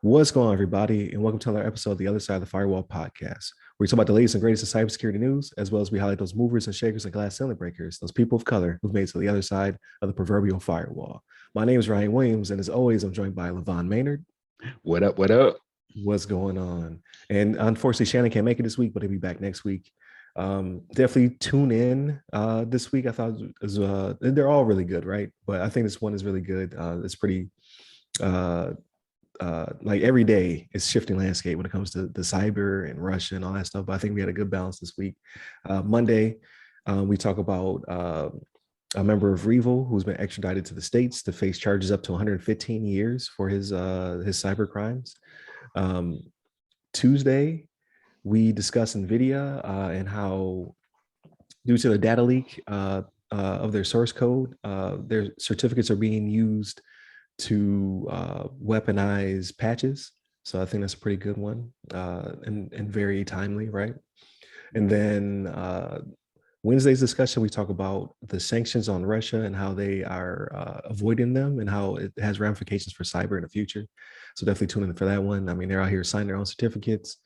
What's going on, everybody, and welcome to another episode of the Other Side of the Firewall podcast, where we talk about the latest and greatest in cybersecurity news, as well as we highlight those movers and shakers and glass ceiling breakers, those people of color who've made it to the other side of the proverbial firewall. My name is Ryan Williams, and as always, I'm joined by LeVon Maynard. What up? What up? What's going on? And unfortunately, Shannon can't make it this week, but he'll be back next week. Definitely tune in this week. I thought they're all really good, right? But I think this one is really good. It's pretty like every day it's shifting landscape when it comes to the cyber and Russia and all that stuff. But I think we had a good balance this week. Monday, we talk about a member of Revel who's been extradited to the States to face charges up to 115 years for his cyber crimes. Tuesday, we discuss NVIDIA and how, due to the data leak of their source code, their certificates are being used to weaponize patches. So I think that's a pretty good one and very timely, right? And then Wednesday's discussion, we talk about the sanctions on Russia and how they are avoiding them and how it has ramifications for cyber in the future. So definitely tune in for that one. I mean, they're out here signing their own certificates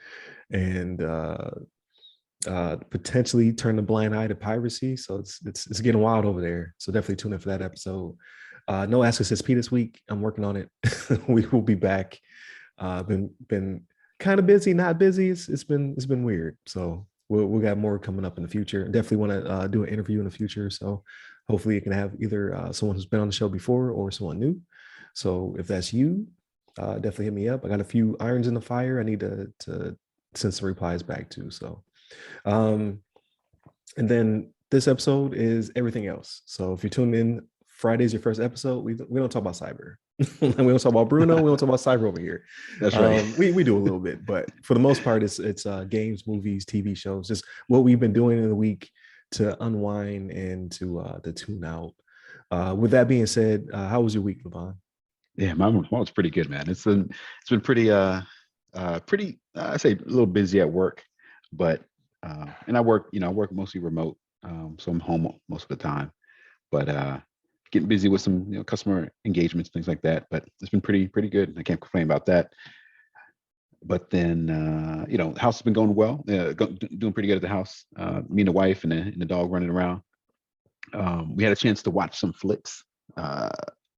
and potentially turn a blind eye to piracy. So it's getting wild over there. So definitely tune in for that episode. No Ask Us SP this week. I'm working on it. We will be back. Been kind of busy, not busy. It's been weird. So we'll got more coming up in the future. Definitely want to do an interview in the future. So hopefully you can have either someone who's been on the show before or someone new. So if that's you, definitely hit me up. I got a few irons in the fire. I need to send some replies back to. So, and then this episode is everything else. So if you're tuning in, Friday's your first episode. We don't talk about cyber. We don't talk about Bruno. We don't talk about cyber over here. That's right. We do a little bit, but for the most part, it's games, movies, TV shows, just what we've been doing in the week to unwind and to tune out. With that being said, how was your week, LeVon? Yeah, mine was pretty good, man. It's been pretty I say a little busy at work, but and I work mostly remote, so I'm home most of the time, but getting busy with some customer engagements, things like that. But it's been pretty good. I can't complain about that. But then the house has been going well, doing pretty good at the house. Me and the wife and the dog running around. We had a chance to watch some flicks.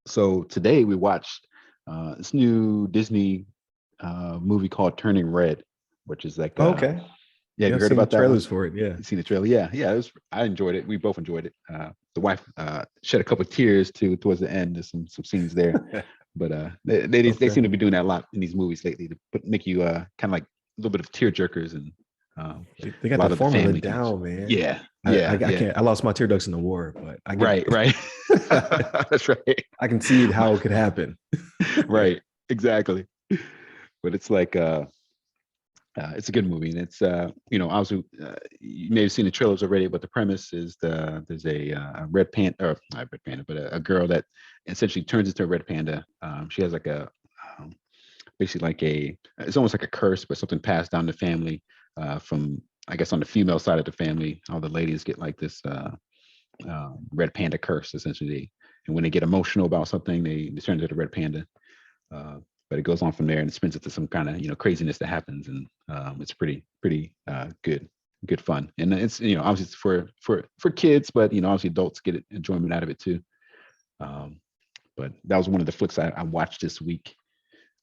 So today we watched this new Disney movie called Turning Red, which is like okay. Yeah, you heard about that? Trailers for it, yeah. You seen the trailer? Yeah. I enjoyed it. We both enjoyed it. The wife shed a couple of tears towards the end. There's some scenes there, but they seem to be doing that a lot in these movies lately to make you kind of like a little bit of tear jerkers and they got the formula down, man. Yeah, I can't. I lost my tear ducts in the war, but I get right. That's right. I can see how it could happen. Right, exactly. But it's like it's a good movie, and it's obviously you may have seen the trailers already, but the premise is there's a red panda, or not red panda, but a girl that essentially turns into a red panda. She has like a basically like it's almost like a curse, but something passed down the family from, I guess, on the female side of the family. All the ladies get like this red panda curse essentially, and when they get emotional about something, they turn into the red panda. But it goes on from there and it spins it to some kind of craziness that happens, and it's pretty good fun. And it's obviously it's for kids, but obviously adults get enjoyment out of it too. But that was one of the flicks I watched this week,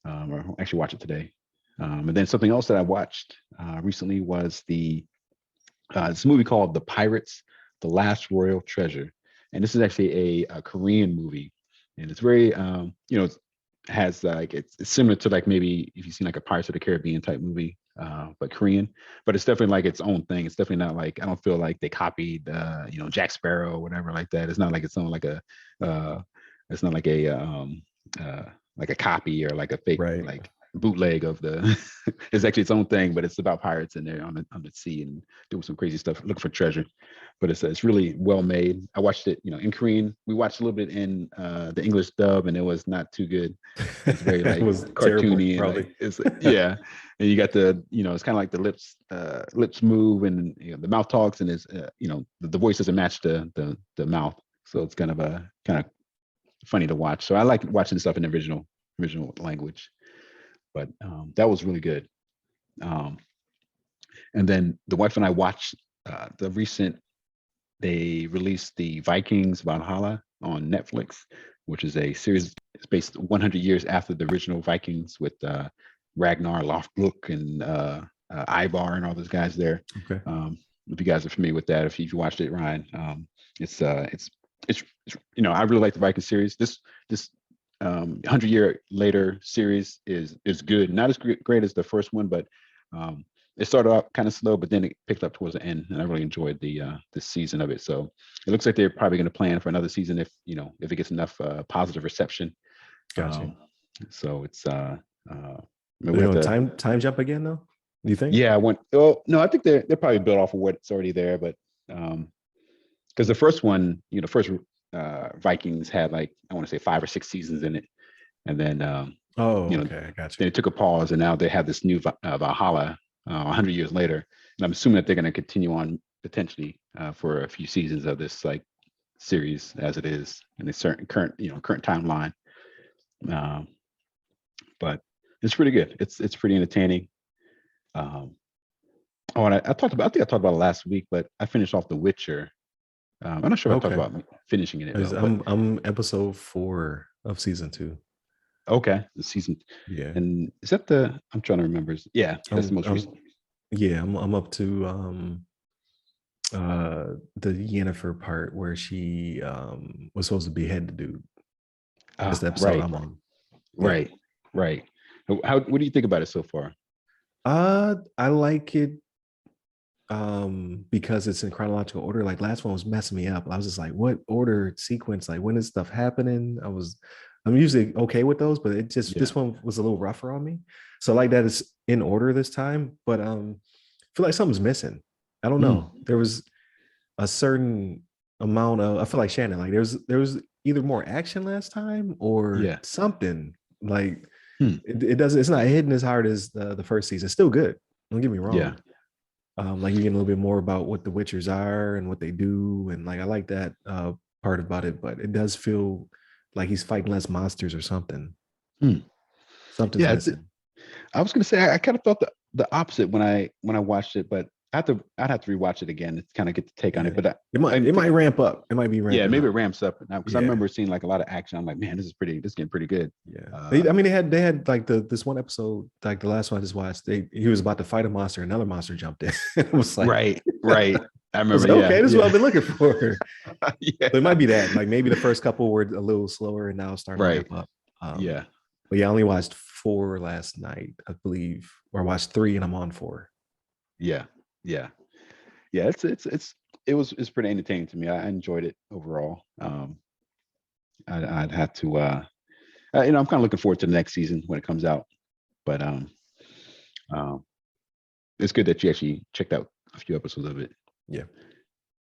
or actually watched it today. And then something else that I watched recently was this movie called The Pirates: The Last Royal Treasure, and this is actually a Korean movie, and it's very has like it's similar to like maybe if you've seen like a Pirates of the Caribbean type movie, but Korean. But it's definitely like its own thing. It's definitely not like, I don't feel like they copied Jack Sparrow or whatever like that. It's not like it's something like it's not like a copy or like a fake like bootleg of the it's actually its own thing, but it's about pirates and they're on the sea and doing some crazy stuff looking for treasure. But it's really well made. I watched it in Korean. We watched a little bit in the English dub, and it was not too good. It's very like was cartoony, terrible, and like, it's yeah, and you got the it's kind of like the lips move, and the mouth talks, and it's the voice doesn't match the mouth, so it's kind of funny to watch. So I like watching stuff in the original language. But that was really good. And then the wife and I watched they released the Vikings Valhalla on Netflix, which is a series based 100 years after the original Vikings with Ragnar Lothbrok and Ivar and all those guys there. Okay. If you guys are familiar with that, if you watched it, Ryan, it's I really like the Viking series. This 100-year later series is good. Not as great as the first one, but it started off kind of slow, but then it picked up towards the end, and I really enjoyed the season of it. So it looks like they're probably going to plan for another season if it gets enough positive reception. Gotcha. So it's time jump again though? Do you think? Yeah, I went. Oh no, I think they're probably built off of what's already there, but because the first one, the first Vikings had like I want to say 5 or 6 seasons in it, and then okay, I got you. then it took a pause, and now they have this new Valhalla 100 years later, and I'm assuming that they're going to continue on potentially for a few seasons of this like series as it is in a certain current timeline. But it's pretty good. It's pretty entertaining. And I think I talked about it last week, but I finished off The Witcher. I'm not sure if I talked about finishing it. Though, I'm episode 4 of season 2. Okay, the season. Yeah. And is that I'm trying to remember. Yeah, that's the most recent. Yeah, I'm up to the Yennefer part where she was supposed to behead the dude. That's the episode I'm on. Right. What do you think about it so far? I like it because it's in chronological order. Like last one was messing me up. I was just like, what order sequence? Like when is stuff happening? I'm usually okay with those, but this one was a little rougher on me. So like that is in order this time, but I feel like something's missing. I don't know. There was a certain amount of I feel like Shannon, like there was either more action last time or something. Like it's not hitting as hard as the first season. It's still good. Don't get me wrong. Yeah. Like you're getting a little bit more about what the Witchers are and what they do, and like I like that part about it, but it does feel like he's fighting less monsters or something. Something's missing. I was gonna say I kind of thought the opposite when I watched it, but I'd have to rewatch it again to kind of get the take on it. But it might ramp up. It might be ramping. Yeah, maybe it ramps up now because I remember seeing like a lot of action. I'm like, man, this is getting pretty good. Yeah, I mean, they had like this one episode, like the last one I just watched. He was about to fight a monster, another monster jumped in. It was like right. I remember. Like, okay, this is what I've been looking for. So it might be that. Like maybe the first couple were a little slower, and now it's starting to ramp up. But yeah, I only watched 4 last night, I believe, or I watched 3, and I'm on 4. Yeah. It's pretty entertaining to me. I enjoyed it overall. I'd have to, I'm kind of looking forward to the next season when it comes out. But it's good that you actually checked out a few episodes of it. Yeah.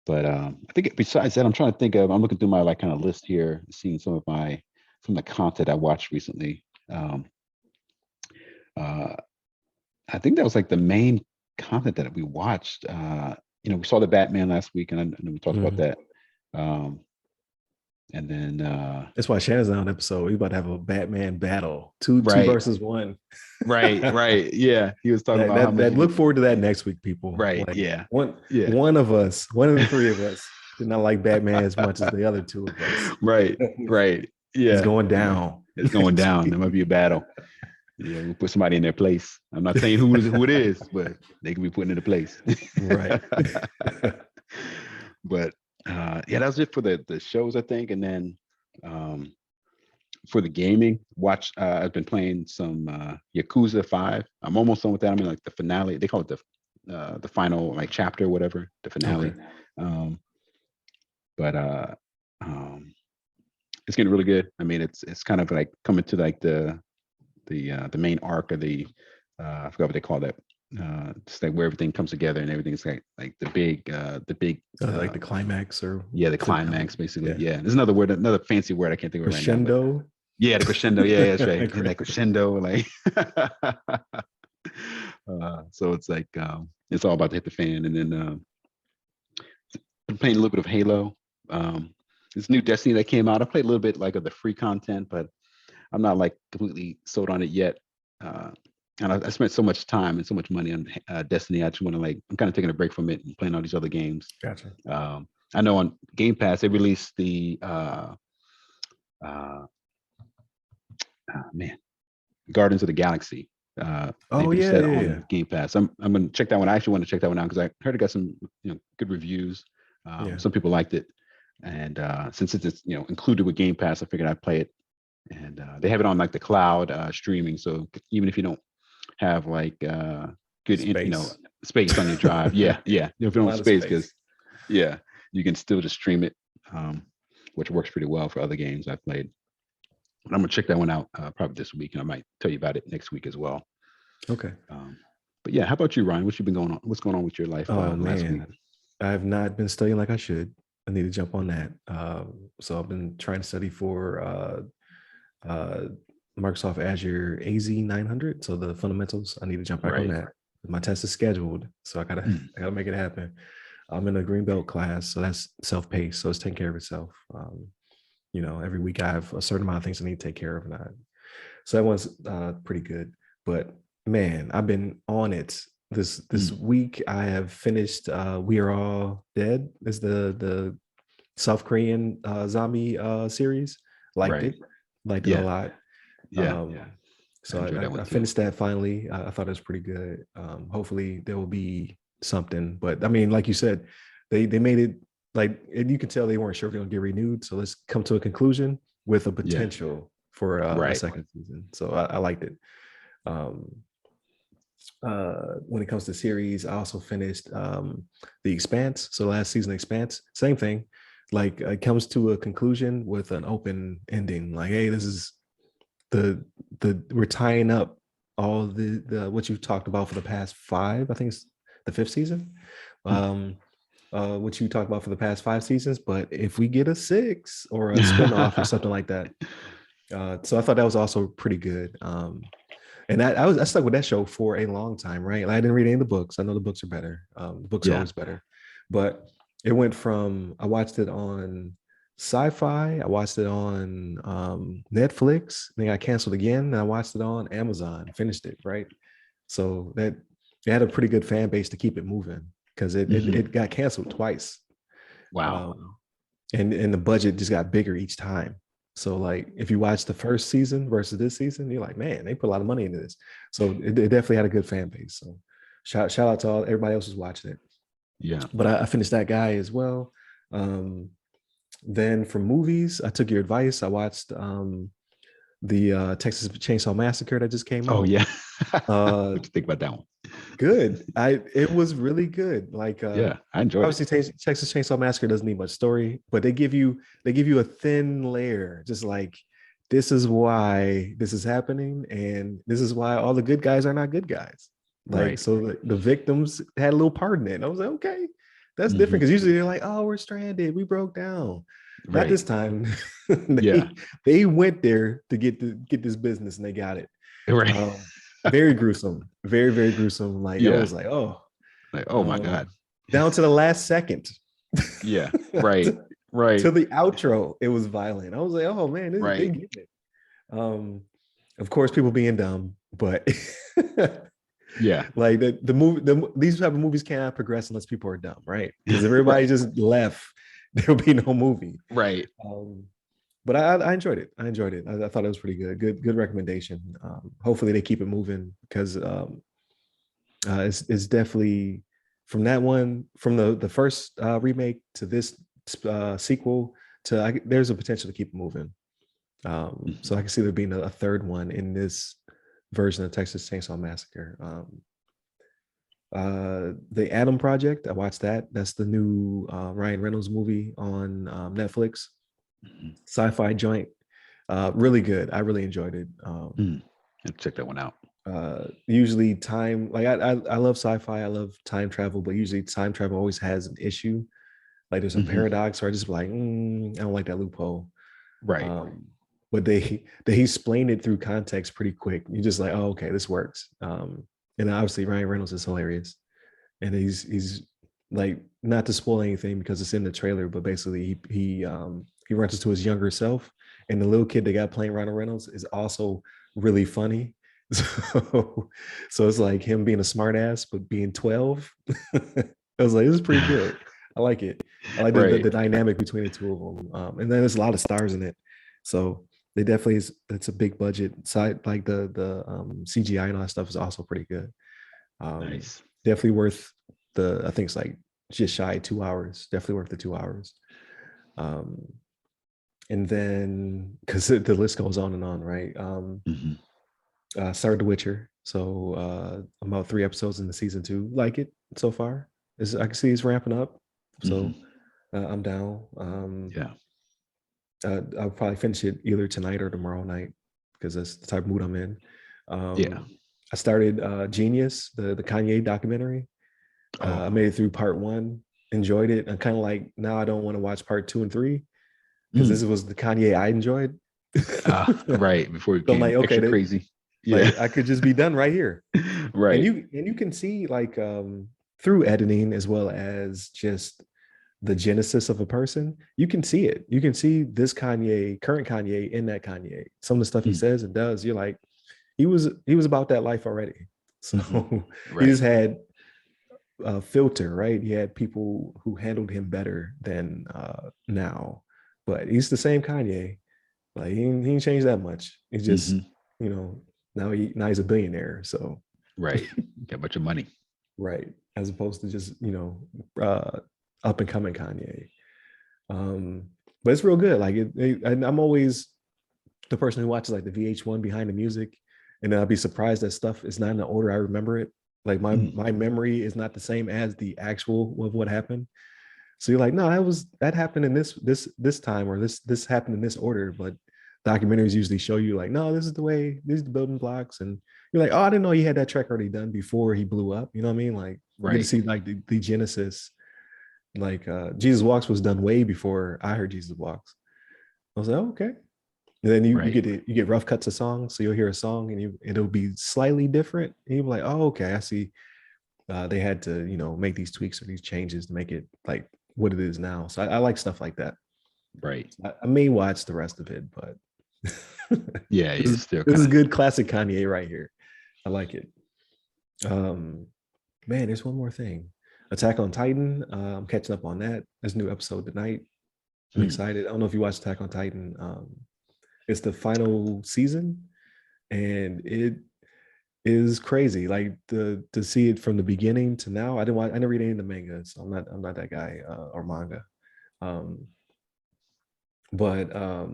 But I think besides that, I'm trying to think of. I'm looking through my like kind of list here, seeing some of the content I watched recently. I think that was like the main content that we watched. We saw the Batman last week, and we talked about that. And then that's why Shannon's on episode. We're about to have a Batman battle, two versus one. Right. Yeah, he was talking about that. Look forward to that next week, people. Right. Like, one of us, one of the 3 of us, did not like Batman as much as the other 2 of us. Right. Yeah, it's going down. It's going down. There might be a battle. Yeah, we'll put somebody in their place. I'm not saying who it is, but they can be put into place. Right. But that was it for the shows, I think. And then for the gaming, I've been playing some Yakuza 5. I'm almost done with that. I'm in like the finale. They call it the final like chapter, or whatever, the finale. Okay. But it's getting really good. I mean, it's kind of like coming to like the main arc of the I forgot what they call that. It's like where everything comes together and everything's like the big like the climax or the climax basically. Yeah. There's another fancy word I can't think of crescendo. Right now. Yeah, the crescendo. Yeah, that's right. That crescendo, like so it's like it's all about to hit the fan. And then I'm playing a little bit of Halo. this new Destiny that came out. I played a little bit like of the free content, but I'm not like completely sold on it yet. Uh, and I spent so much time and so much money on Destiny. I just want to like, I'm kind of taking a break from it and playing all these other games. Gotcha. I know on Game Pass they released the man, Guardians of the Galaxy. They Oh released yeah, that yeah, yeah. on Game Pass. I'm gonna check that one. I actually want to check that one out because I heard it got some good reviews. Yeah. Some people liked it, and since it's included with Game Pass, I figured I'd play it. And they have it on like the cloud streaming, so even if you don't have like good Space. space on your drive, yeah, if you don't have Lot of space, space. because yeah, you can still just stream it, which works pretty well for other games I've played. I'm gonna check that one out probably this week, and I might tell you about it next week as well. Okay. But yeah, how about you, Ryan? What you been going on? What's going on with your life Oh last week? man, I have not been studying like I should. I need to jump on that. So I've been trying to study for uh, Microsoft Azure AZ 900. So the fundamentals. I need to jump back on Right. that. My test is scheduled, so I gotta make it happen. I'm in a Greenbelt class, so that's self-paced, so it's taking care of itself. Every week I have a certain amount of things I need to take care of, so that one's pretty good. But man, I've been on it. This week I have finished We Are All Dead. Is the South Korean zombie series. Liked Right. it. Liked it a Yeah. lot. Yeah. So enjoyed that one I too. finished that finally. I thought it was pretty good. Hopefully there will be something. But I mean, like you said, they made it like, and you can tell they weren't sure if they're gonna get renewed. So let's come to a conclusion with a Yeah. potential for a Right. second season. So I liked it. Um, when it comes to series, I also finished the Expanse. So last season, Expanse, same thing. Like it comes to a conclusion with an open ending. Like, hey, this is the we're tying up all the what you talked about for the past five. I think it's the fifth season. What you talked about for the past five seasons. But if we get a six or a spinoff or something like that, so I thought that was also pretty good. And I stuck with that show for a long time, right? Like, I didn't read any of the books. I know the books are better. The books are Yeah. always better, but it went from I watched it on Sci-Fi, I watched it on Netflix, then got canceled again, and I watched it on Amazon. Finished it, right? So that it had a pretty good fan base to keep it moving because it got canceled twice. Wow. And the budget just got bigger each time. So like if you watch the first season versus this season, you're like, man, they put a lot of money into this. So it definitely had a good fan base. So shout out to all everybody else who's watching it. Yeah. But I finished that guy as well. Then for movies, I took your advice. I watched the Texas Chainsaw Massacre that just came Oh out. yeah. What you think about that one? Good. It was really good. Like Yeah, I enjoyed it. obviously Texas Chainsaw Massacre doesn't need much story, but they give you a thin layer, just like this is why this is happening, and this is why all the good guys are not good guys. Like Right. so the victims had a little part in it. And I was like, okay, that's different because usually they're like, oh, we're stranded, we broke down. Not Right. this time. Yeah. They went there to get this business and they got it. Right. Very gruesome, very, very gruesome. Like I Yeah. was like, oh, Like, oh my God. down to the last second. Yeah. Right. to, Right. to the outro, it was violent. I was like, oh man, they Right. get it. Of course, people being dumb, but Yeah. like the movie, these type of movies cannot progress unless people are dumb, right? Because if everybody Right. just left, there'll be no movie. Right. But I enjoyed it. I enjoyed it. I thought it was pretty good. Good recommendation. Hopefully they keep it moving because it's definitely from that one, from the first remake to this sequel to there's a potential to keep it moving. So I can see there being a third one in this version of Texas Chainsaw Massacre. The Adam Project, I watched that. That's the new Ryan Reynolds movie on Netflix. Sci-fi joint, really good. I really enjoyed it. Check that one out. Usually time, like I love sci-fi, I love time travel, but usually time travel always has an issue. Like there's a paradox, or I just be like, I don't like that loophole. Right. But they explain it through context pretty quick. You're just like, oh, okay, this works. And obviously Ryan Reynolds is hilarious, and he's like not to spoil anything because it's in the trailer, but basically he runs into his younger self, and the little kid that got playing Ryan Reynolds is also really funny. So it's like him being a smartass but being 12. I was like, this is pretty good. I like it. I like Right. the dynamic between the two of them. And then there's a lot of stars in it. So they definitely it's a big budget side, like the CGI and all that stuff is also pretty good. Nice. Definitely worth the, I think it's like just shy of 2 hours. Definitely worth the 2 hours. Um, and then because the list goes on and on, right? Mhm. Started The Witcher, so I'm about 3 episodes in the season 2. Like it so far. I can see it's ramping up, so Mhm. I'm down. Yeah. I'll probably finish it either tonight or tomorrow night because that's the type of mood I'm in. Yeah. I started Genius, the Kanye documentary. I Oh. made it through part 1, enjoyed it. I'm kind of like, now I don't want to watch part 2 and 3 because this Mm. was the Kanye I enjoyed. So Right. Before it I'm became like, okay, extra crazy. Yeah. like I could just be done right here. And Right. you can see like through editing as well as just the genesis of a person, you can see it. You can see this Kanye, current Kanye, in that Kanye. Some of the stuff he Mm. says and does, you're like, he was about that life already. So Mhm. he Right. just had a filter, right? He had people who handled him better than now. But he's the same Kanye. Like he ain't changed that much. He's just, Mhm. you know, now he's a billionaire. So Right. Got a bunch of money. right, as opposed to just up and coming Kanye. But it's real good. Like and I'm always the person who watches like the VH1 behind the music, and then I'll be surprised that stuff is not in the order I remember it. Like Mm. my memory is not the same as the actual of what happened. So you're like, no, that happened in this time, or this happened in this order. But documentaries usually show you like, no, this is the way, these are the building blocks, and you're like, oh, I didn't know he had that track already done before he blew up. You know what I mean? Like you get to Right. see like the genesis. Like Jesus Walks was done way before I heard Jesus Walks. I was like, oh, okay. And then Right. you get rough cuts of songs, so you'll hear a song and it'll be slightly different. And you're like, oh, okay, I see. They had to make these tweaks or these changes to make it like what it is now. So I like stuff like that. Right. So I may watch the rest of it, but Yeah. Yeah. Still this kind is of. good classic Kanye right here. I like it. Um, Man, there's one more thing. Attack on Titan. I'm catching up on that. There's a new episode tonight. I'm Mm. excited. I don't know if you watched Attack on Titan. It's the final season, and it is crazy. Like to see it from the beginning to now. I didn't read any of the manga, so I'm not that guy or manga. Um, but I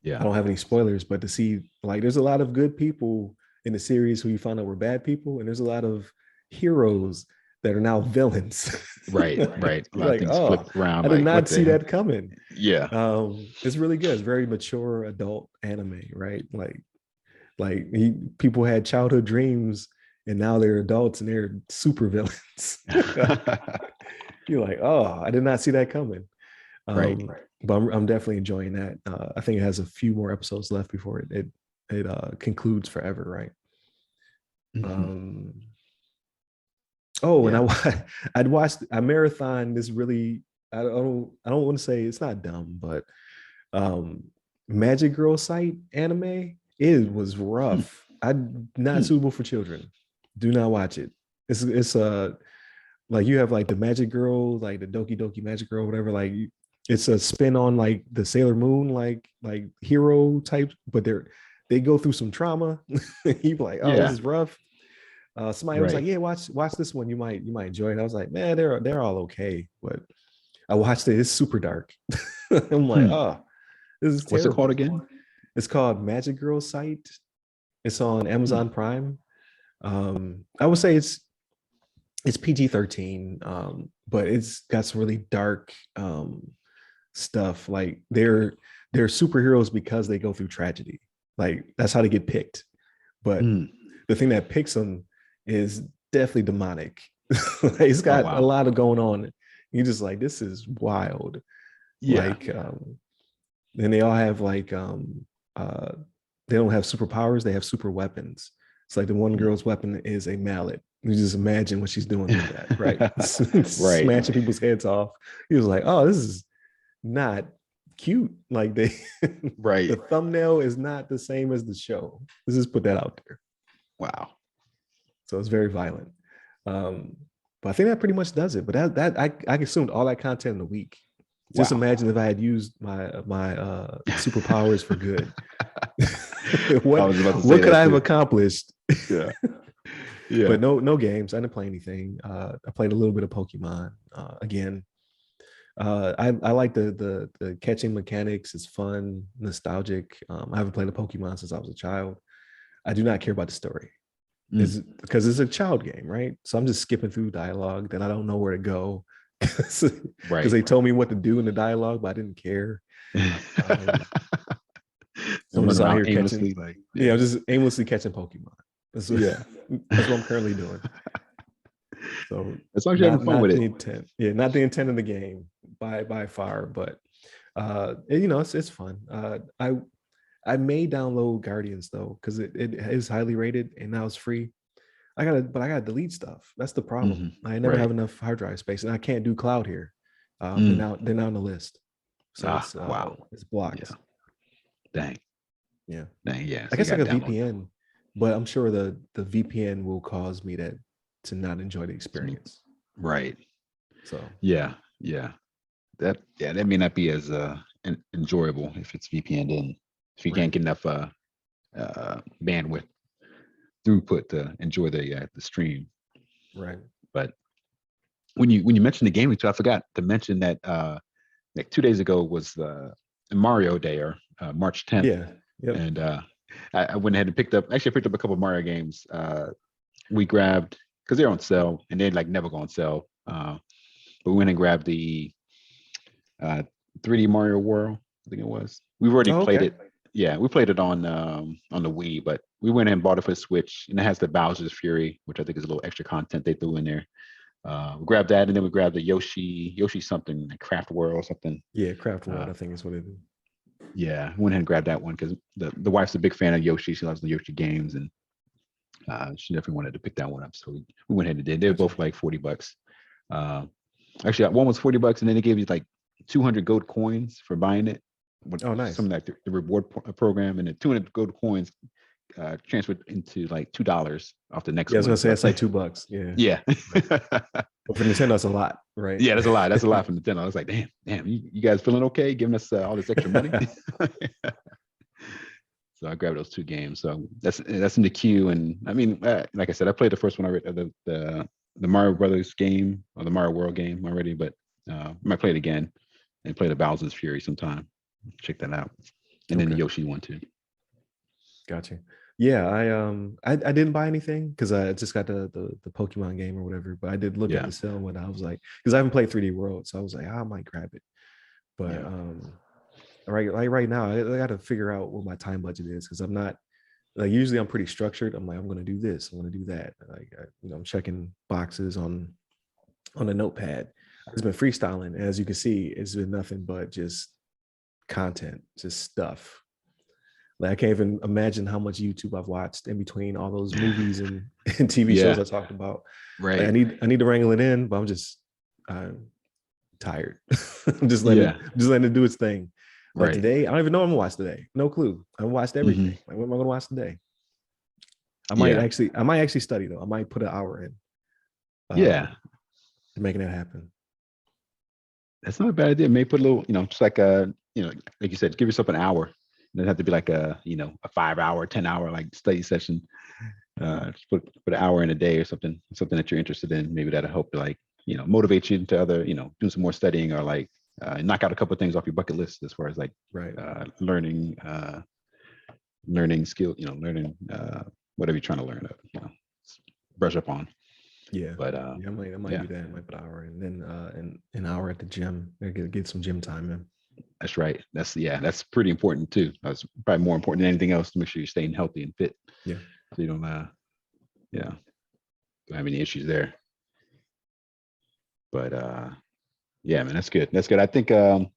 Yeah. don't have any spoilers. But to see like there's a lot of good people in the series who you found out were bad people, and there's a lot of heroes that are now villains. Right. Right. A You're lot of like, things oh, flipped around. I did Like, what not the see hell? that coming. Yeah. It's really good. It's very mature adult anime, right? People had childhood dreams and now they're adults and they're super villains. You're like, oh, I did not see that coming. Right. But I'm definitely enjoying that. I think it has a few more episodes left before it concludes forever, right? Mhm. Um, oh, and Yeah. I marathon this really. I don't want to say it's not dumb, but um Magic Girl site anime, it was Hmm. rough. I Not Hmm. suitable for children. Do not watch it. It's like you have like the Magic Girl, like the Doki Doki Magic Girl, whatever. Like it's a spin on like the Sailor Moon, like hero type, but they go through some trauma. You like, oh, this Yeah. is rough. Somebody was like, Right. yeah, watch this one. You might enjoy it. I was like, man, they're all okay, but I watched it. It's super dark. I'm like, Hmm. oh, this is What's it called terrible. again? It's called Magic Girl Site. It's on Hmm. Amazon Prime. I would say it's PG-13, but it's got some really dark stuff. Like they're superheroes because they go through tragedy. Like that's how they get picked. But Hmm. the thing that picks them is definitely demonic. It's Oh got a wow. lot of going on. You're just like, this is wild. Yeah. Like, and they all have like uh they don't have superpowers, they have super weapons. It's like the one Hmm. girl's weapon is a mallet. You just imagine what she's doing with that, right? Right. Smashing people's heads off. He was like, oh, this is not cute. Like Right. the thumbnail is not the same as the show. Let's just put that out there. Wow. So it's very violent. But I think that pretty much does it. But I consumed all that content in a week. Just Wow. imagine if I had used my superpowers for good. I was about to say what could that I have too. accomplished? Yeah. Yeah. But no games. I didn't play anything. I played a little bit of Pokemon again. I like the catching mechanics. It's fun, nostalgic. I haven't played a Pokemon since I was a child. I do not care about the story. Is because it's a child game, right? So I'm just skipping through dialogue. Then I don't know where to go because Right. they told me what to do in the dialogue, but I didn't care. So I'm Running just out around here aimlessly, catching. like Yeah, I'm just aimlessly catching Pokemon. That's what, yeah. that's what I'm currently doing. So As long as you're having fun with not the it. intent. Yeah, not the intent of the game by far, but it's fun. I may download Guardians though because it is highly rated and now it's free. I gotta delete stuff. That's the problem. Mhm. I never Right. have enough hard drive space, and I can't do cloud here. Mm. They're now on the list, so Wow. it's blocked. Yeah. Dang. Yeah, Dang. Yeah. I So you guess like got a to download VPN, but I'm sure the VPN will cause me to not enjoy the some. experience. Right. So Yeah. Yeah. That may not be as enjoyable if it's VPN in. If you right, can't get enough bandwidth throughput to enjoy the stream. right. But when you mentioned the gaming too, I forgot to mention that like 2 days ago was Mario Day or March 10th, Yeah, yep. and I went ahead and picked up. Actually, I picked up a couple of Mario games. We grabbed because they're on sale and they like never go on sale. But we went and grabbed the 3D Mario World. I think it was. We've already Oh, played okay. it. Yeah, we played it on the Wii, but we went and bought it for the Switch, and it has the Bowser's Fury, which I think is a little extra content they threw in there. We grabbed that, and then we grabbed the Yoshi something, like Craft World or something. Yeah, Craft World, Uh, I think is what it is. yeah, went ahead and grabbed that one because the wife's a big fan of Yoshi. She loves the Yoshi games, and she definitely wanted to pick that one up. So we went ahead and did. They were Gotcha. both like $40. Uh, Actually, one was $40, and then they gave you like 200 gold coins for buying it. Oh, Some nice. like the reward program, and the 200 gold coins transferred into like $2 off the next Yeah, I was one. gonna say So it's like $2. Yeah, yeah, but for Nintendo, it's a lot, right? yeah, that's a lot. That's a lot from Nintendo. I was like, damn, you guys feeling okay? Giving us all this extra money. So I grabbed those two games. So that's in the queue. And I mean, like I said, I played the first one already, the Mario Brothers game or the Mario World game already, but I might play it again and play the Bowser's Fury sometime. Check that out. And then the Okay, Yoshi one too. gotcha. Yeah, I didn't buy anything because I just got the Pokemon game or whatever. But I did look at Yeah. the sale when I was like, because I haven't played 3D World, so I was like, I might grab it. But Yeah. right now, I got to figure out what my time budget is because I'm not like usually I'm pretty structured. I'm like I'm gonna do this, I'm gonna do that. Like I'm checking boxes on a notepad. I've just been freestyling, and as you can see, it's been nothing but just content, just stuff. Like I can't even imagine how much YouTube I've watched in between all those movies and TV shows Yeah. I talked about. Like Right. I need to wrangle it in, but I'm tired. I'm Yeah. just letting it do its thing. Like Right. today, I don't even know what I'm gonna watch today. No clue. I watched Hmm. everything. Like what am I gonna watch today? Yeah. I might actually study though. I might put an hour in Yeah. to making that happen. That's not a bad idea. Maybe put a little, just like like you said, give yourself an hour. It doesn't have to be like a 5 hour, 10 hour like study session. Just put an hour in a day or something that you're interested in. Maybe that'll help like, motivate you to do some more studying or like knock out a couple of things off your bucket list as far as like Right. learning skill, learning whatever you're trying to learn, brush up on. Yeah. But Yeah, I might yeah, do that. I might put an hour and then an hour at the gym. Get some gym time in. that's right. That's pretty important too. That's probably more important than anything else to make sure you're staying healthy and fit. Yeah. So you don't don't have any issues there. But yeah, man, that's good. That's good. I think I'm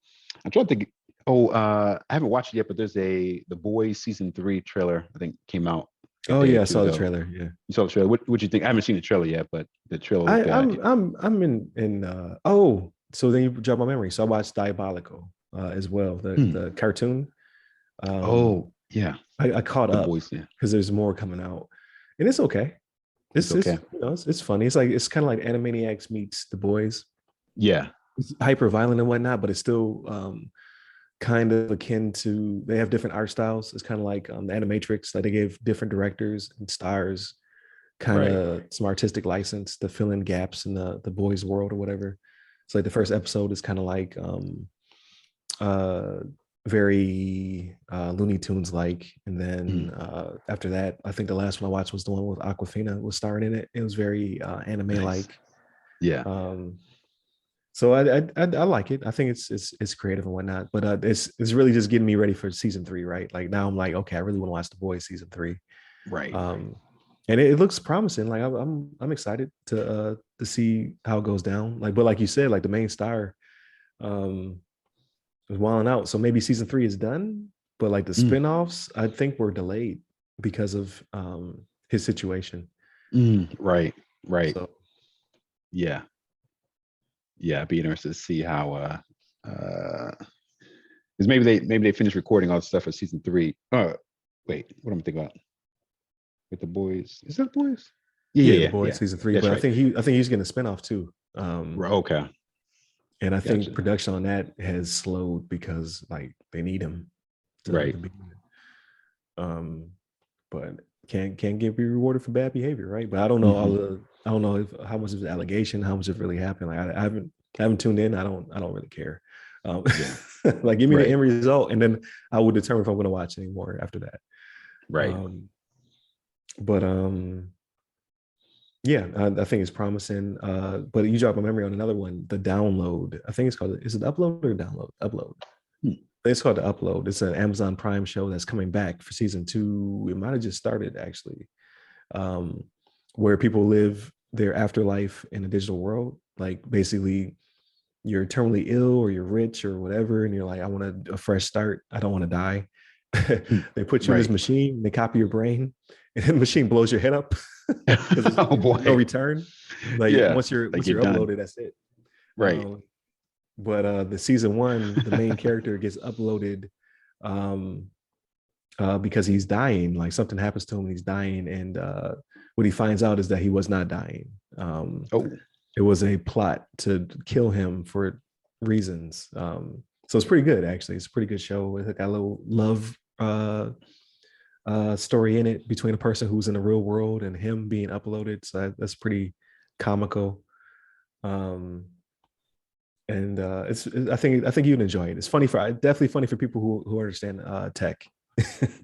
trying to think. I haven't watched it yet, but there's The Boys season 3 trailer, I think came out a Oh day or yeah, I two saw the ago. trailer. Yeah. You saw the trailer. What you think? I haven't seen the trailer yet, but the trailer I, looked I'm in oh, so then you jog my memory. So I watched Diabolical as well, hmm. the cartoon. Um Oh yeah, I caught the up boys. Yeah, because there's more coming out. And it's okay. it's It's okay. you know it's funny. It's like it's kind of like Animaniacs meets The Boys. Yeah, It's hyper violent and whatnot, but it's still kind of akin to they have different art styles. It's kind of like the Animatrix, like they gave different directors and stars kind right. of some artistic license to fill in gaps in the boys' world or whatever. So like the first episode is kind of like uh very Looney Tunes like, and then Mm, after that, I think the last one I watched was the one with Aquafina was starring in it. It was very anime nice. like. Yeah. Um, so I like it. I think it's creative and whatnot, but it's really just getting me ready for season 3, right? Like now I'm like, okay, I really want to watch The Boys season 3. Right. Um, and it looks promising. Like I'm excited to see how it goes down. Like, but like you said, like the main star um is wilding out. So maybe season 3 is done, but like the Mm, spinoffs, I think were delayed because of his situation. right. Right. So Yeah. Yeah. I'd be interested to see how. Because maybe they finished recording all the stuff for season 3. Wait, what am I thinking about with the boys? Is that the boys? Yeah. yeah, Yeah. The Yeah. Boys Yeah. season 3, That's but right. I think he's getting a spinoff too. Okay. And I think Gotcha. production on that has slowed because like they need him to Right. be. Um, but can't get be rewarded for bad behavior, right? But I don't know Hmm. I don't know if how much of the allegation, how much it really happened. Like I haven't tuned in. I don't really care. Um, Yeah. like give me the Right. end result, and then I will determine if I'm going to watch anymore after that. Right. Um, but yeah, I think it's promising. But you dropped my memory on another one, the download. I think it's called. Is it upload or download? Upload. Hmm. It's called the Upload. It's an Amazon Prime show that's coming back for season 2. It might have just started actually, um, where people live their afterlife in a digital world. Like basically, you're terminally ill or you're rich or whatever, and you're like, I want a fresh start. I don't want to die. Hmm. They put you in this Right. machine. They copy your brain, and the machine blows your head up because Oh there's no boy. return. Like Yeah. Like once you're you're done. uploaded, that's it. Right. Um, but the season 1, the main character gets uploaded um, because he's dying. Like something happens to him and he's dying, and what he finds out is that he was not dying. Oh. It was a plot to kill him for reasons. So it's pretty good actually. It's a pretty good show. It got a little love story in it between a person who's in the real world and him being uploaded. So that's pretty comical. Um, and I think you'd enjoy it. It's funny for definitely funny for people who understand tech.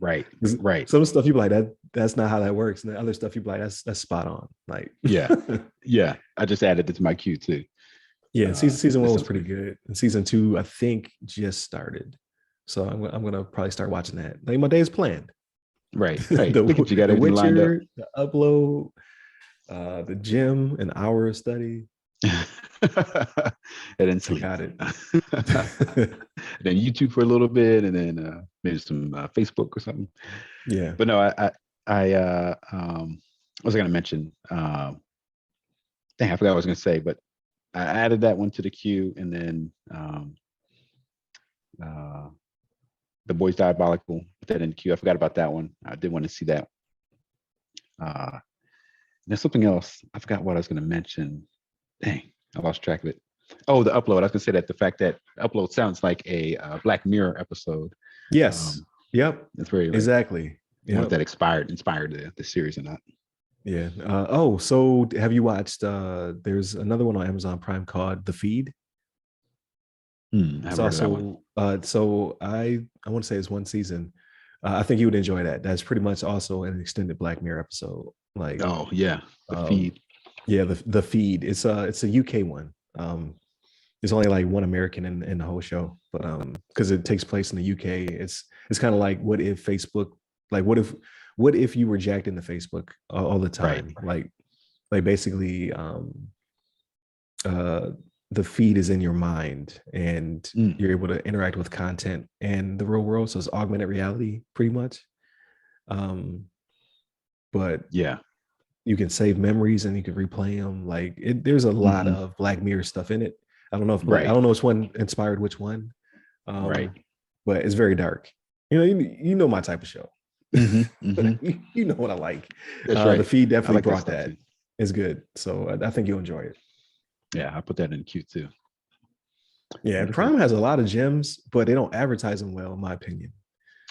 Right. Right. Some stuff you be like that's not how that works, and the other stuff you be like that's spot on. Like Yeah. Yeah. I just added it to my queue too. yeah, season That 1 was sounds pretty good. good, and season 2 I think just started, so I'm gonna probably start watching that. Like my day's planned. Right. Right. Look at you got The everything lined up. Witcher, the Upload, the gym, an hour of study. And then I sleep. got it. Then YouTube for a little bit, and then maybe some Facebook or something. Yeah. But no, I was going to mention. Dang, I forgot what I was going to say, but I added that one to the queue, and then uh, the Boys Diabolical, put that in the queue. I forgot about that one. I did want to see that. There's something else. I forgot what I was going to mention. Dang, I lost track of it. Oh, the upload. I was going to say that the fact that upload sounds like a Black Mirror episode. Yes. Um, Yep. it's very like, Exactly. I wonder if Yep. that inspired the series or not. Yeah. Oh, so have you watched there's another one on Amazon Prime called The Feed? I It's haven't heard of that one. also so I want to say it's one season. I think you would enjoy that. That's pretty much also an extended Black Mirror episode. Like Oh yeah, the um feed. yeah, the feed. It's a UK one. There's only like one American in the whole show, but because it takes place in the UK, it's kind of like what if Facebook, like what if you were jacked into Facebook all the Right. time, like basically uh the feed is in your mind and Mm, you're able to interact with content and the real world, so it's augmented reality pretty much. um but Yeah. you can save memories and you can replay them. Like there's a lot Hmm. of Black Mirror stuff in it. I don't know if I Right. don't know which one inspired which one, Right. but it's very dark. You know my type of show. Hmm. Hmm. You know what I like. That's The right. feed I definitely like that brought stuff that. too. It's good, so I think you'll enjoy it. Yeah, I put that in queue too. Yeah, That's cool. Prime has a lot of gems, but they don't advertise them well, in my opinion.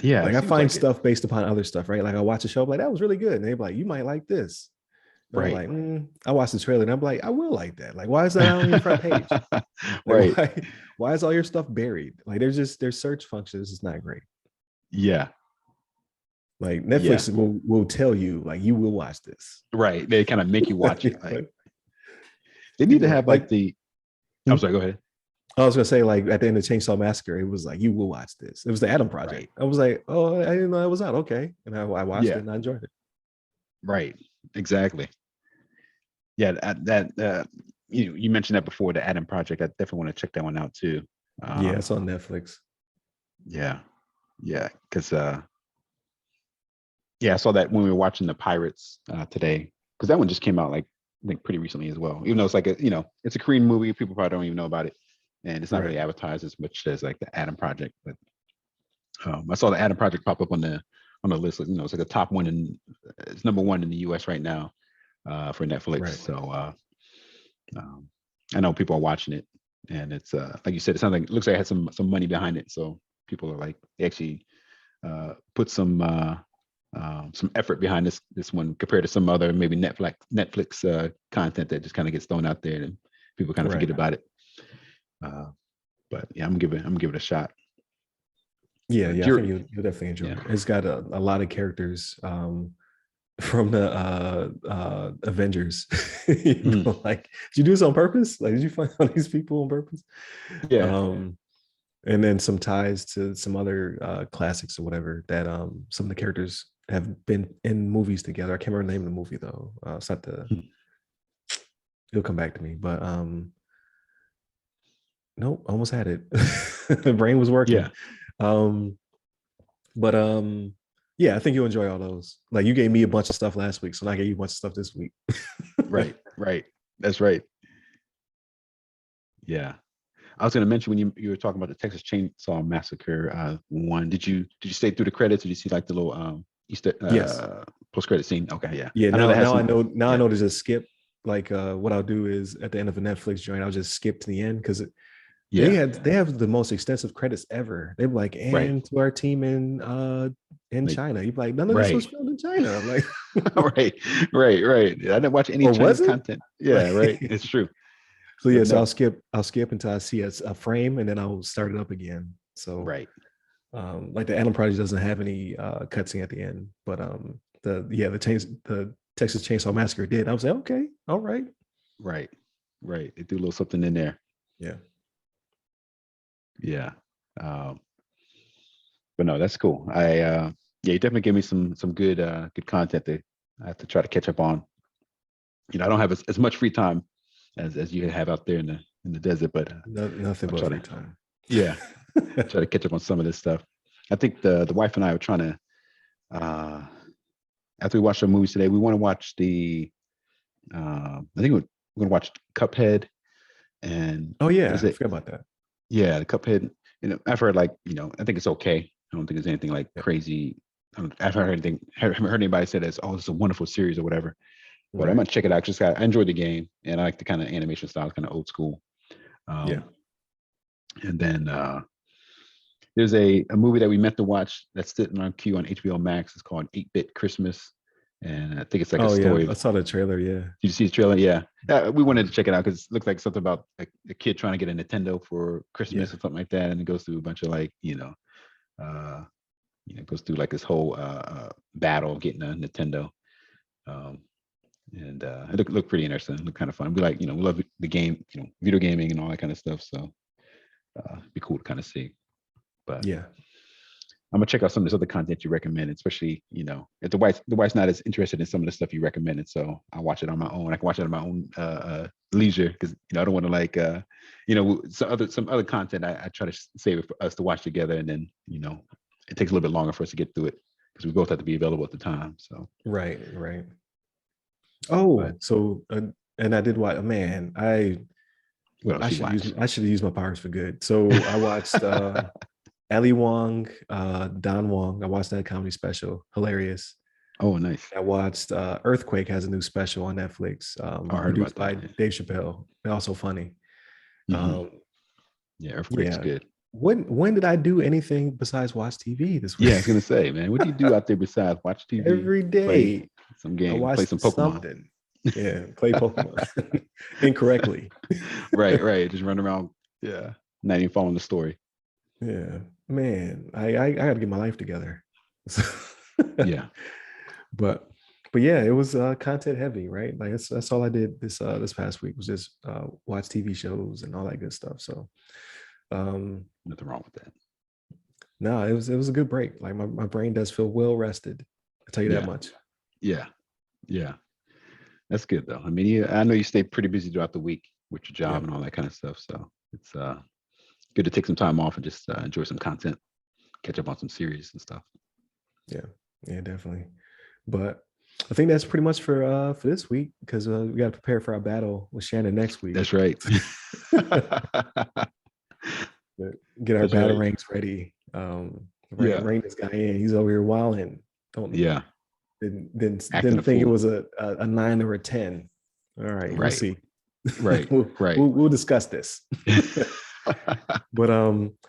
Yeah, it Like I seems find like it. stuff based upon other stuff, right? Like I watch a show, like that was really good, and they're like, you might like this. And I'm Right. like, I watched the trailer, and I'm like, I will like that. Like, why is that on your front page? Like, Right. why is all your stuff buried? Like, their search functions is not great. Yeah. Like Yeah. Netflix will tell you, like, you will watch this. Right. They kind of make you watch it. Like they You need to know, have like like the. I'm hmm? sorry. Go ahead. I was gonna say, like at the end of Chainsaw Massacre, it was like you will watch this. It was the Adam Project. Right. I was like, oh, I didn't know that was out. Okay, and I watched it Yeah. and I enjoyed it. Right. Exactly. Yeah. You mentioned that before, the Adam Project. I definitely want to check that one out too. Yeah, Um. it's on Netflix. Yeah. Yeah. Because yeah, I saw that when we were watching the Pirates today. Because that one just came out like I think pretty recently as well. Even though it's like it's a Korean movie, people probably don't even know about it, and it's not really Right. advertised as much as like the Adam Project. But I saw the Adam Project pop up on the list. It's like the top one it's number one in the U.S. right now for Netflix. Right. So um, I know people are watching it, and it's like you said, it sounds like it looks like it had some money behind it. So people are like they actually put some effort behind this one compared to some other maybe Netflix content that just kind of gets thrown out there and people kind of Right. forget about it. But yeah, I'm gonna give it a shot. Yeah, But yeah, I you're think you'll definitely enjoy yeah. it. It's got a lot of characters from the Avengers. Mhm. Like, did you do this on purpose? Like, did you find all these people on purpose? Yeah. Um, and then some ties to some other classics or whatever that some of the characters have been in movies together. I can't remember the name of the movie though. It's not the. Mhm. It'll come back to me, but nope, almost had it. The brain was Yeah. working. Um, but yeah, I think you'll enjoy all those. Like you gave me a bunch of stuff last week, so now I gave you a bunch of stuff this week. Right. Right. That's right. Yeah. I was going to mention when you were talking about the Texas Chainsaw Massacre one. Did you stay through the credits? Did you see like the little Easter Yes. post credit scene? Okay, yeah. Yeah. I know that has some. Now I Yeah, know to just skip. Like what I'll do is at the end of a Netflix joint, I'll just skip to the end because yeah. they have the most extensive credits ever. They're like, Right. and to our team in Like China. You're like, none of this was right. filmed in China. I'm like, Right. Right. Right. I didn't watch any or was Chinese it? content. Yeah. Right. Like, It's true. so But yeah, so no. I'll skip until I see a frame and then I'll start it up again. So Right. like the Adam Project doesn't have any cutscene at the end, but the Texas Chainsaw Massacre did. I was like, okay, all right. Right. Right. They do a little something in there. Yeah. Yeah. Um, but no, that's cool. Yeah, you definitely give me some good content that I have to try to catch up on. I don't have as much free time as you have out there in the desert, but Nothing I'll but try free to time. yeah try to catch up on some of this stuff. I think the wife and I are trying to after we watch the movies today, we want to watch I think we're gonna watch Cuphead and Oh what yeah, is I it? forgot about that. Yeah, the Cuphead. I've heard like I think it's okay. I don't think there's anything like Yeah. crazy. I've heard anything. Haven't heard anybody say that. Oh, it's a wonderful series or whatever. But I'm Right. gonna check it out. I enjoyed the game and I like the kind of animation style, kind of old school. Yeah. Um, and then there's a movie that we meant to watch that's sitting on queue on HBO Max. It's called 8-Bit Christmas, and I think it's like a Oh yeah, story. I saw the trailer. Yeah. Did you see the trailer? Yeah, we wanted to check it out because it looks like something about like a kid trying to get a Nintendo for Yeah. Christmas or something like that, and it goes through a bunch of like goes through like this whole battle of getting a Nintendo. Um, and it looked pretty interesting. It looked kind of fun. We like, we love the game, video gaming and all that kind of stuff. So it'd be cool to kind of see. But Yeah. I'm gonna check out some of this other content you recommend, especially if the wife's not as interested in some of the stuff you recommended. So I'll watch it on my own. I can watch it on my own leisure because I don't want to like some other content. I try to save it for us to watch together, and then it takes a little bit longer for us to get through it because we both had to be available at the time. So Right. Oh, but so and I did watch. Man, what else you watch? I should have used my powers for good. So I watched Ali Wong, Don Wong. I watched that comedy special. Hilarious. Oh, nice. I watched Earthquake has a new special on Netflix, Oh, I heard produced about by that. Dave Chappelle. They're also funny. Hmm. Um, Yeah, Earthquake's yeah. good. When did I do anything besides watch TV this week? Yeah, I was gonna say, man, what do you do out there besides watch TV, Every play day some I game, play watched some Pokemon? something. Yeah, play Pokemon incorrectly. Right. Just run around. Yeah, not even following the story. Yeah, man, I got to get my life together. Yeah, but yeah, it was content heavy, right? Like that's all I did this past week was just watch TV shows and all that good stuff. So nothing wrong with that. no, it was a good break. Like my brain does feel well rested. I'll tell you that Yeah, much. yeah. That's good though. I mean, I know you stay pretty busy throughout the week with your job Yeah, and all that kind of stuff. So it's good to take some time off and just enjoy some content, catch up on some series and stuff. yeah, definitely. But I think that's pretty much for this week because we got to prepare for our battle with Shannon next week. That's right. Get our That's battle right. ranks ready. Yeah. Rein this guy in. He's over here wilding. Don't Yeah. Acting didn't a think it fool. was a 9 or a 10. All right, we'll Right. see. Right. Right. We'll discuss this. But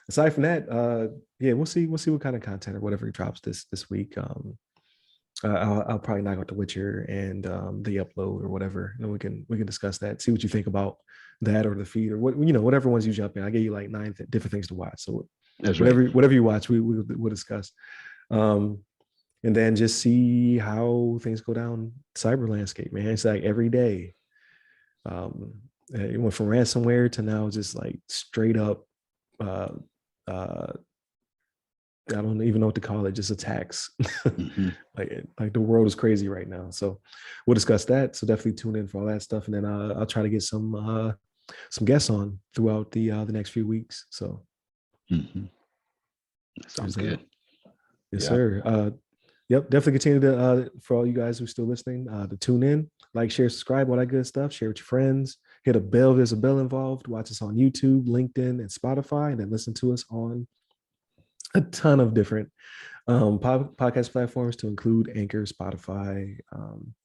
aside from that, yeah, we'll see what kind of content or whatever he drops this week. I'll probably knock out The Witcher and the upload or whatever, and we can discuss that. See what you think about that or the feed or whatever ones you jump in. I gave you like 9 different things to watch, so That's right. whatever you watch, we'll discuss, and then just see how things go down cyber landscape. Man, it's like every day. It went from ransomware to now just like straight up. Uh, uh, I don't even know what to call it, just attacks. Mm-hmm. like the world is crazy right now. So we'll discuss that. So definitely tune in for all that stuff. And then I'll try to get some guests on throughout the next few weeks. So Mm-hmm. That sounds good. Yes, sir. Yep, definitely continue to for all you guys who are still listening, to tune in, like, share, subscribe, all that good stuff. Share with your friends. Hit a bell. There's a bell involved. Watch us on YouTube, LinkedIn, and Spotify, and then listen to us on a ton of different podcast platforms to include Anchor, Spotify,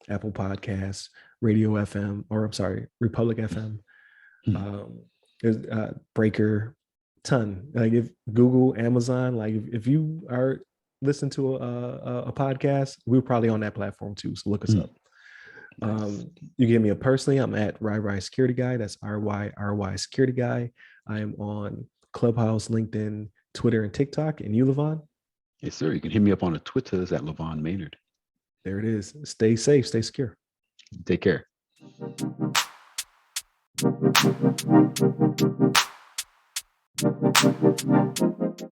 Apple Podcasts, Radio FM, or I'm sorry, Republic FM. There's Breaker, ton. Like if Google, Amazon, like if you are listening to a podcast, we're probably on that platform too. So look us up. Nice. You get me personally, I'm at RY Security Guy. That's RY Security Guy. I am on Clubhouse, LinkedIn, Twitter, and TikTok. And you, LeVon? Yes, sir. You can hit me up on the Twitters at LeVon Maynard. There it is. Stay safe, stay secure. Take care.